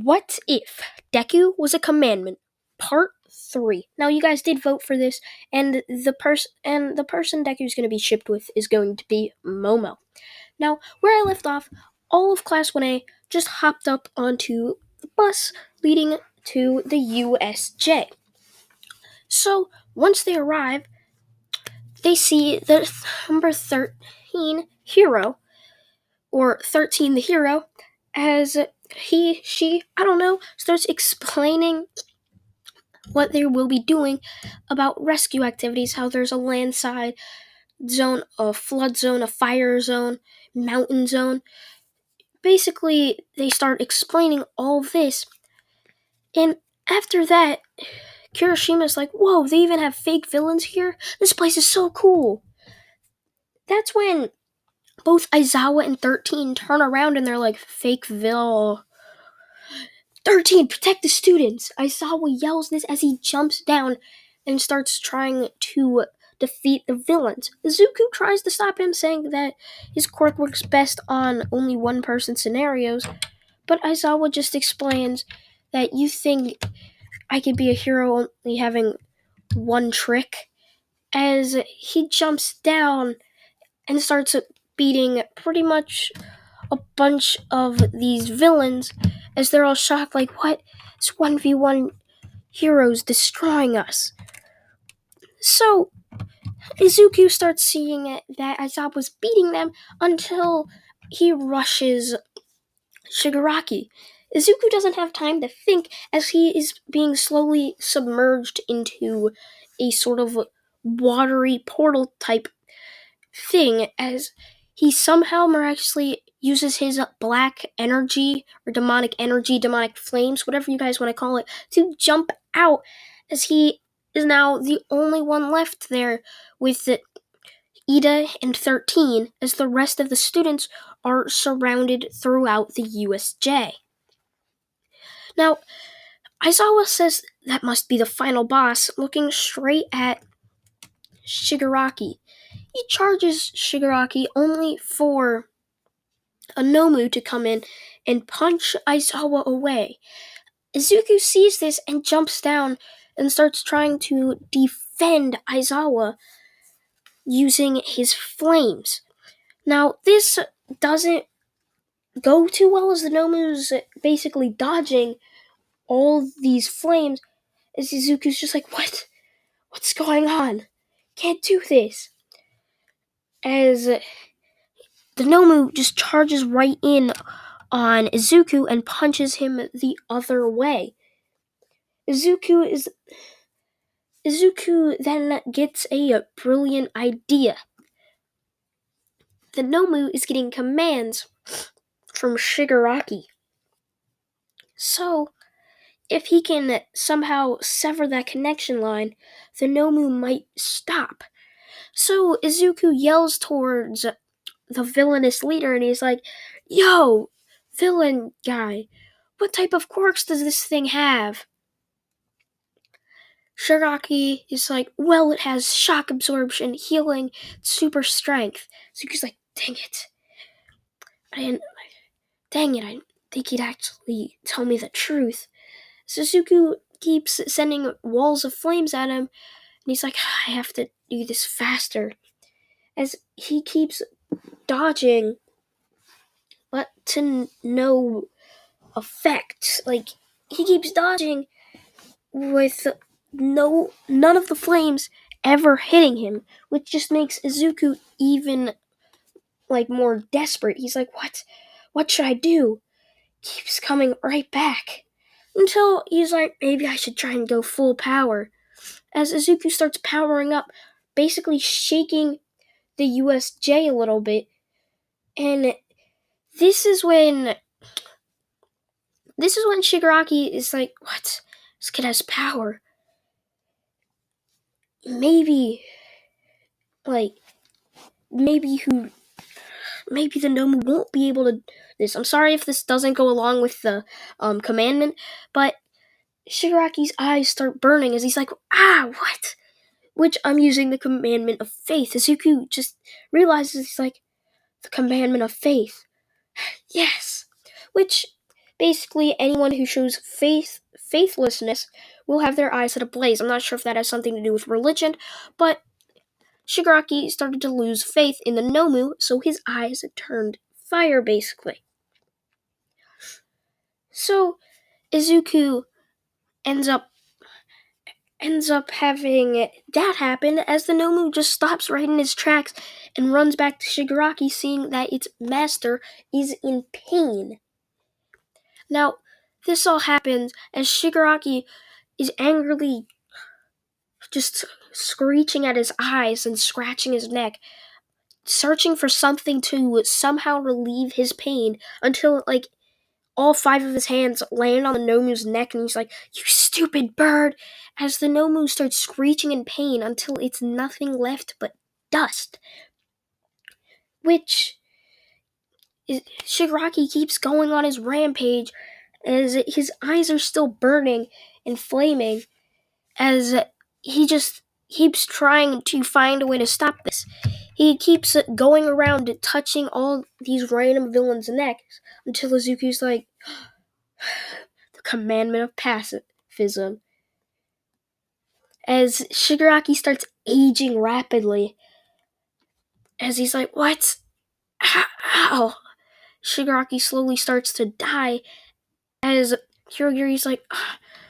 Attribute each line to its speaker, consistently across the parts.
Speaker 1: What if Deku was a commandment? Part 3. Now you guys did vote for this, and the person Deku's going to be shipped with is going to be Momo. Now, where I left off, all of Class 1A just hopped up onto the bus leading to the USJ. So, once they arrive, they see the number 13 hero, or 13 the hero, as I don't know, starts explaining what they will be doing about rescue activities, how there's a landside zone, a flood zone, a fire zone, mountain zone. Basically, they start explaining all of this, and after that, Kirishima's like, whoa, they even have fake villains here? This place is so cool. That's when both Aizawa and 13 turn around and they're like, fake villain. 13, protect the students! Aizawa yells this as he jumps down and starts trying to defeat the villains. Izuku tries to stop him, saying that his quirk works best on only one-person scenarios, but Aizawa just explains that you think I could be a hero only having one trick, as he jumps down and starts beating pretty much a bunch of these villains, as they're all shocked, like, what? It's 1v1 heroes destroying us. So, Izuku starts seeing that Aizawa's beating them until he rushes Shigaraki. Izuku doesn't have time to think, as he is being slowly submerged into a sort of watery portal type thing, as he somehow miraculously uses his black energy or demonic energy, demonic flames, whatever you guys want to call it, to jump out, as he is now the only one left there with Ida and 13, as the rest of the students are surrounded throughout the USJ. Now, Aizawa says that must be the final boss, looking straight at Shigaraki. He charges Shigaraki only for a Nomu to come in and punch Aizawa away. Izuku sees this and jumps down and starts trying to defend Aizawa using his flames. Now, this doesn't go too well, as the Nomu's basically dodging all these flames, as Izuku's just like, what? What's going on? Can't do this. As the Nomu just charges right in on Izuku and punches him the other way. Izuku then gets a brilliant idea. The Nomu is getting commands from Shigaraki. So, if he can somehow sever that connection line, the Nomu might stop. So Izuku yells towards the villainous leader, and he's like, yo, villain guy, what type of quirks does this thing have? Shigaraki is like, well, it has shock absorption, healing, super strength. Izuku's like, dang it, I didn't think he'd actually tell me the truth. Suzuku keeps sending walls of flames at him, and he's like, I have to do this faster, as he keeps dodging, but to no effect. Like, he keeps dodging with none of the flames ever hitting him, which just makes Izuku even more desperate. He's like, what should I do? Keeps coming right back, until he's like, maybe I should try and go full power, as Izuku starts powering up, basically shaking the USJ a little bit. And this is when Shigaraki is like, what? This kid has power. Maybe the Nomu won't be able to do this. I'm sorry if this doesn't go along with the commandment, but Shigaraki's eyes start burning as he's like, what? Which I'm using the commandment of faith. Izuku just realizes, he's like, the commandment of faith. Yes. Which Basically, anyone who shows faithlessness will have their eyes set ablaze. I'm not sure if that has something to do with religion, but Shigaraki started to lose faith in the Nomu, so his eyes turned fire, basically. So Izuku ends up having that happen as the Nomu just stops right in his tracks and runs back to Shigaraki, seeing that its master is in pain. Now, this all happens as Shigaraki is angrily just screeching at his eyes and scratching his neck, searching for something to somehow relieve his pain until, like, all 5 of his hands land on the Nomu's neck, and he's like, "You stupid bird!" As the Nomu starts screeching in pain until it's nothing left but dust. Which Shigaraki keeps going on his rampage as his eyes are still burning and flaming, as he just keeps trying to find a way to stop this. He keeps going around touching all these random villains' necks until Izuku's like, the commandment of pacifism. As Shigaraki starts aging rapidly, as he's like, what? How? Shigaraki slowly starts to die as Hirogiri's like,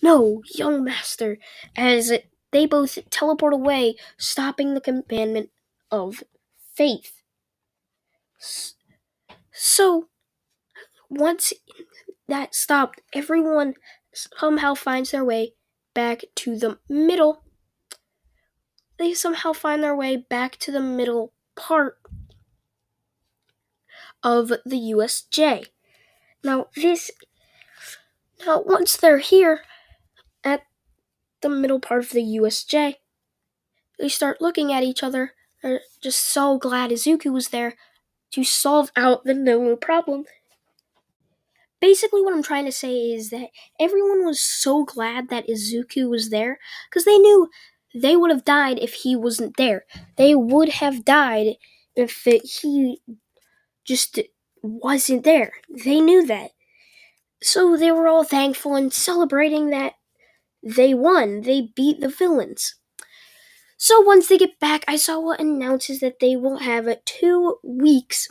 Speaker 1: no, young master, as they both teleport away, stopping the commandment of faith. So, once that stopped, everyone somehow finds their way back to the middle. They somehow find their way back to the middle part of the USJ. Now, once they're here at the middle part of the USJ, they start looking at each other. They're just so glad Izuku was there to solve out the Nomu problem. Basically, what I'm trying to say is that everyone was so glad that Izuku was there because they knew they would have died if he wasn't there. They would have died if he just wasn't there. They knew that. So they were all thankful and celebrating that they won. They beat the villains. So once they get back, Aizawa announces that they will have 2 weeks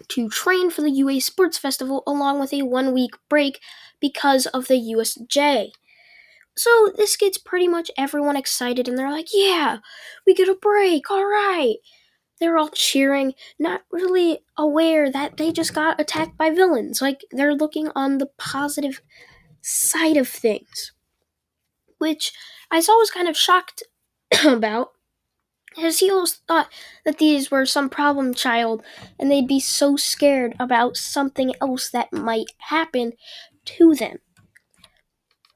Speaker 1: to train for the UA Sports Festival along with a 1-week break because of the USJ. So this gets pretty much everyone excited and they're like, yeah, we get a break, alright. They're all cheering, not really aware that they just got attacked by villains. Like, they're looking on the positive side of things. Which I was always kind of shocked about, as he always thought that these were some problem child and they'd be so scared about something else that might happen to them.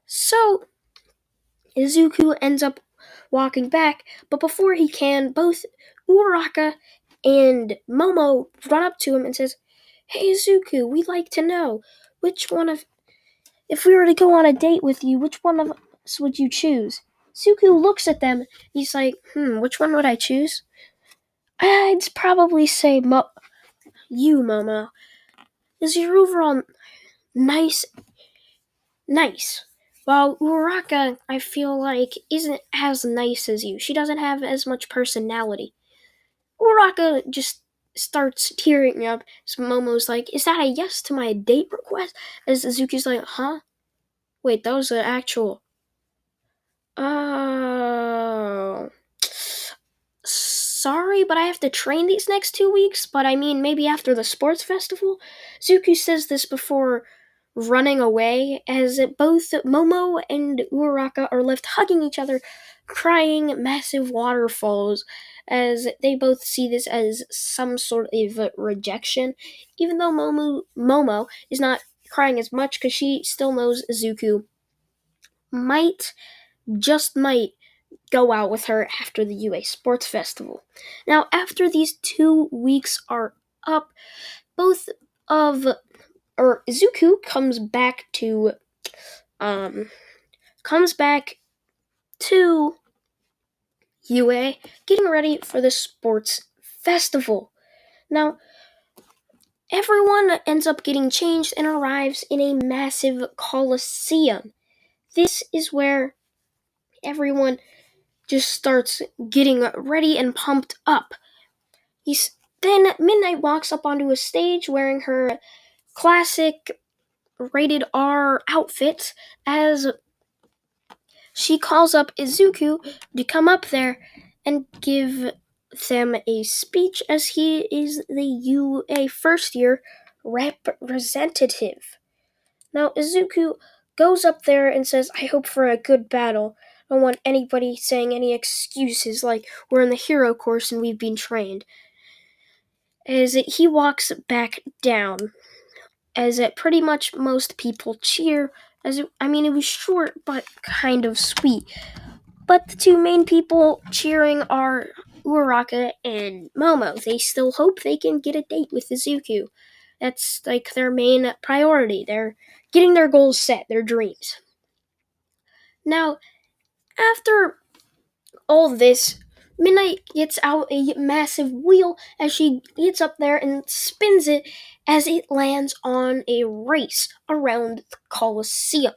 Speaker 1: So, Izuku ends up walking back, but before he can, both Uraraka and Momo run up to him and says, "Hey Izuku, we'd like to know, if we were to go on a date with you, which one of us would you choose?" Izuku looks at them, he's like, which one would I choose? I'd probably say you, Momo. Is your overall nice. While Uraraka, I feel like, isn't as nice as you. She doesn't have as much personality. Uraraka just starts tearing up. So Momo's like, is that a yes to my date request? As Izuku's like, huh? Wait, that was an actual... Oh... Sorry, but I have to train these next 2 weeks, but I mean maybe after the sports festival? Zuku says this before running away, as both Momo and Uraraka are left hugging each other, crying massive waterfalls, as they both see this as some sort of rejection, even though Momo is not crying as much because she still knows Zuku just might, go out with her after the UA Sports Festival. Now, after these 2 weeks are up, Izuku comes back to UA, getting ready for the sports festival. Now, everyone ends up getting changed and arrives in a massive coliseum. This is where everyone just starts getting ready and pumped up. Then Midnight walks up onto a stage wearing her classic rated R outfit as she calls up Izuku to come up there and give them a speech as he is the UA first year representative. Now, Izuku goes up there and says, I hope for a good battle. I don't want anybody saying any excuses like we're in the hero course and we've been trained. As he walks back down, as pretty much most people cheer, it was short but kind of sweet. But the two main people cheering are Uraraka and Momo. They still hope they can get a date with Izuku. That's like their main priority. They're getting their goals set, their dreams. Now, after all this, Midnight gets out a massive wheel as she gets up there and spins it as it lands on a race around the Colosseum.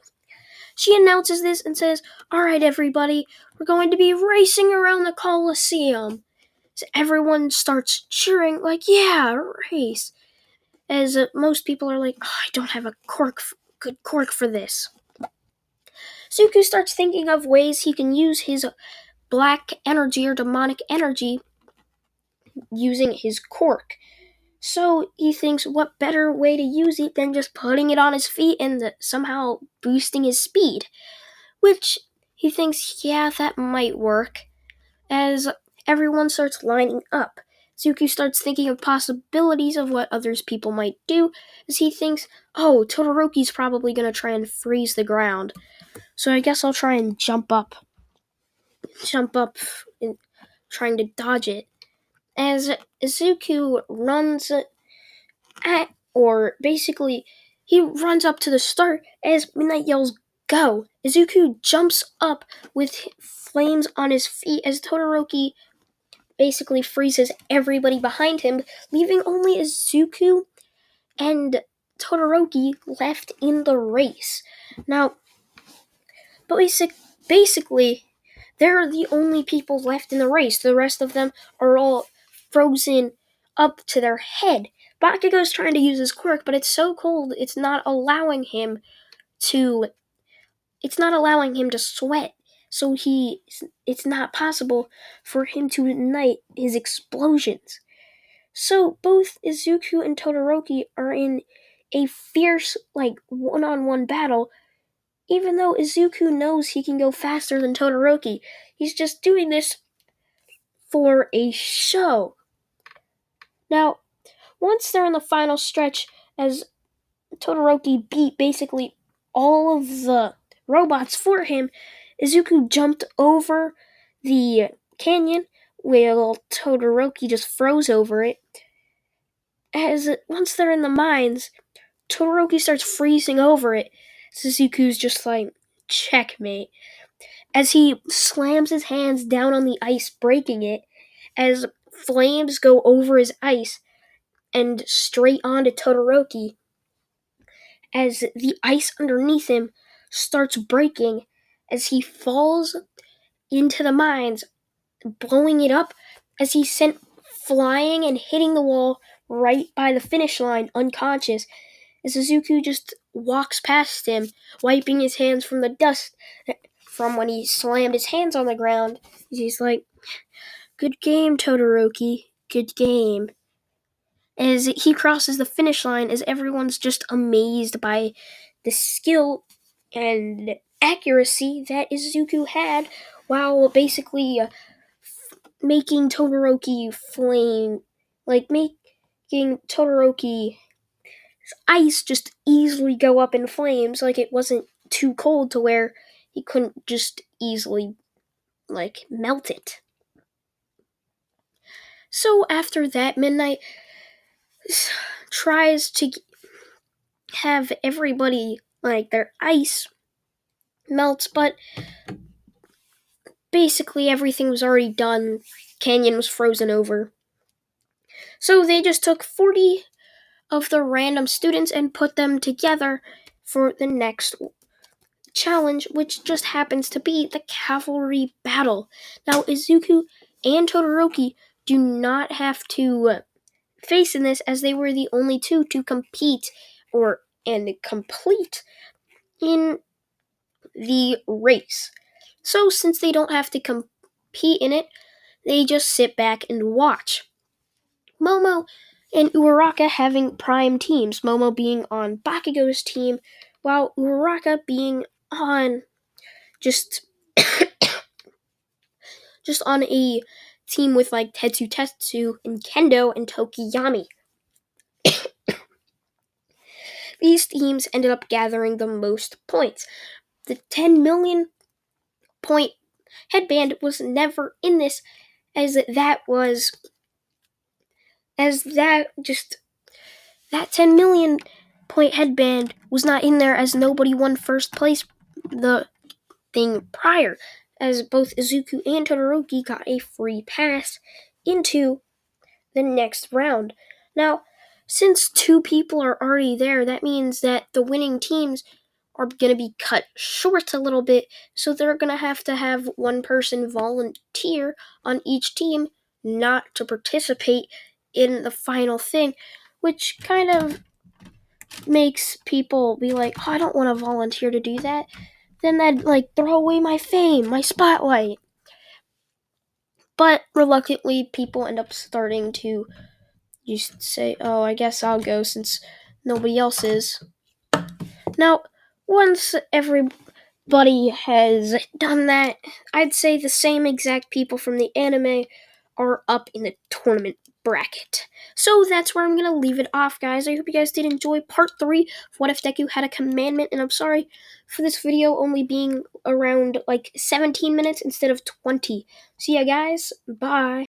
Speaker 1: She announces this and says, Alright, everybody, we're going to be racing around the Colosseum. So everyone starts cheering, like, yeah, race. As most people are like, I don't have a good cork for this. Suku starts thinking of ways he can use his black energy or demonic energy using his cork. So he thinks, what better way to use it than just putting it on his feet and somehow boosting his speed? Which he thinks, yeah, that might work. As everyone starts lining up, Suki starts thinking of possibilities of what others people might do, as he thinks, oh, Todoroki's probably going to try and freeze the ground. So I guess I'll try and jump up and trying to dodge it. As Izuku runs he runs up to the start as Midnight yells, go! Izuku jumps up with flames on his feet as Todoroki basically freezes everybody behind him, leaving only Izuku and Todoroki left in the race. Now, basically, they're the only people left in the race. The rest of them are all frozen up to their head. Bakugo's trying to use his quirk, but it's so cold it's not allowing him to sweat. So it's not possible for him to ignite his explosions. So both Izuku and Todoroki are in a fierce, one-on-one battle, even though Izuku knows he can go faster than Todoroki. He's just doing this for a show. Now, once they're in the final stretch, as Todoroki beat basically all of the robots for him, Izuku jumped over the canyon while Todoroki just froze over it. As once they're in the mines, Todoroki starts freezing over it. Izuku's just like, checkmate. As he slams his hands down on the ice, breaking it, as flames go over his ice and straight onto Todoroki, as the ice underneath him starts breaking as he falls into the mines, blowing it up as he's sent flying and hitting the wall right by the finish line, unconscious, as Izuku just walks past him, wiping his hands from the dust from when he slammed his hands on the ground. He's like, good game, Todoroki, good game. As he crosses the finish line, as everyone's just amazed by the skill and accuracy that Izuku had while basically making Todoroki flame, making Todoroki's ice just easily go up in flames, like it wasn't too cold to where he couldn't just easily, melt it. So after that, Midnight tries to have everybody, their ice melts, but basically everything was already done. Canyon was frozen over. So they just took 40 of the random students and put them together for the next challenge, which just happens to be the cavalry battle. Now, Izuku and Todoroki do not have to face in this, as they were the only two to compete and complete in the race. So, since they don't have to compete in it, they just sit back and watch. Momo and Uraraka having prime teams, Momo being on Bakugo's team, while Uraraka being on just just on a team with like Tetsu Tetsu and Kendo and Tokiyami. These teams ended up gathering the most points. The 10 million point headband was never in this, as that 10 million point headband was not in there, as nobody won first place the thing prior, as both Izuku and Todoroki got a free pass into the next round. Now, since two people are already there, that means that the winning teams are going to be cut short a little bit, so they're going to have one person volunteer on each team not to participate in the final thing, which kind of makes people be like, oh, I don't want to volunteer to do that. Then that'd like throw away my fame, my spotlight. But reluctantly, people end up starting to just say, oh, I guess I'll go since nobody else is. Now, once everybody has done that, I'd say the same exact people from the anime are up in the tournament bracket. So that's where I'm going to leave it off, guys. I hope you guys did enjoy part 3 of What If Deku Had a Commandment, and I'm sorry for this video only being around like 17 minutes instead of 20. See ya, guys. Bye.